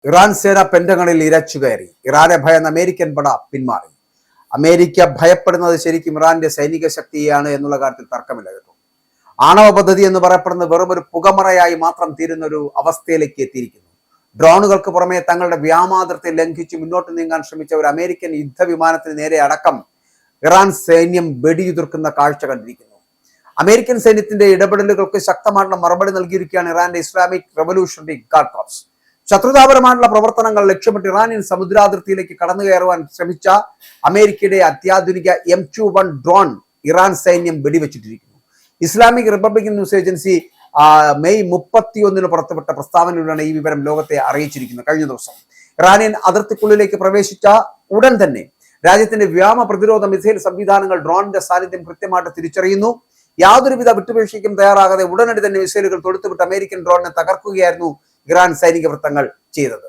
Iran സേന പെന്റഗണിൽ ഇരച്ചുകയറി. ഇറാനെ ഭയന്ന American പട പിന്മാറി. അമേരിക്ക ഭയപ്പെടുന്നത് ശരിക്കും ഇറാന്റെ സൈനിക ശക്തിയാണ് എന്നുള്ള കാര്യത്തിൽ തർക്കമില്ല കേട്ടോ. ആണവ പദ്ധതി എന്ന് പറയപ്പെടുന്നത് വെറും ഒരു പുകമറയായി മാത്രം തീരുന്ന ഒരു അവസ്ഥയിലേക്ക് എത്തിയിരിക്കുന്നു. ഡ്രോണുകൾക്ക് പുറമെ തങ്ങളുടെ വ്യോമാതിർത്തി ലംഘിച്ച് മുന്നോട്ട് നീങ്ങാൻ ശ്രമിച്ച ഒരു അമേരിക്കൻ യുദ്ധവിമാനത്തിന് നേരെ അടക്കം ഇറാൻ സൈന്യം വെടിയുതിർക്കുന്ന കാഴ്ച കണ്ടിരിക്കുന്നു. അമേരിക്കൻ സൈന്യത്തിന്റെ ഇടപെടലുകൾക്ക് ശക്തമായിട്ടുള്ള മറുപടി നൽകിയിരിക്കുകയാണ് ഇറാന്റെ ഇസ്ലാമിക് റവല്യൂഷണറി ഗാർഡ് കോർപ്സ്. ശത്രുതാപരമായിട്ടുള്ള പ്രവർത്തനങ്ങൾ ലക്ഷ്യമിട്ട് ഇറാനിയൻ സമുദ്രാതിർത്തിയിലേക്ക് കടന്നു കയറുവാൻ ശ്രമിച്ച അമേരിക്കയുടെ അത്യാധുനിക M21 ഡ്രോൺ ഇറാൻ സൈന്യം വെടിവെച്ചിട്ടിരിക്കുന്നു. Islamic republic news agency May 31 പുറത്തുവിട്ട പ്രസ്താവനയിലൂടെയാണ് ഈ വിവരം ലോകത്തെ അറിയിച്ചിരിക്കുന്നത്. കഴിഞ്ഞ ദിവസം ഇറാനിയൻ അതിർത്തിക്കുള്ളിലേക്ക് പ്രവേശിച്ച ഉടൻ തന്നെ രാജ്യത്തിന്റെ വ്യോമ പ്രതിരോധ മിസൈൽ സംവിധാനങ്ങൾ ഡ്രോണിന്റെ സാന്നിധ്യം കൃത്യമായിട്ട് തിരിച്ചറിയുന്നു. യാതൊരുവിധ വിട്ടുവീഴ്ചയ്ക്കും തയ്യാറാകാതെ ഉടനടി തന്നെ മിസൈലുകൾ തൊടുത്തുവിട്ട് അമേരിക്കൻ ഡ്രോണിനെ തകർക്കുകയായിരുന്നു ഇറാൻ സൈനിക വൃത്തങ്ങൾ ചെയ്തത്.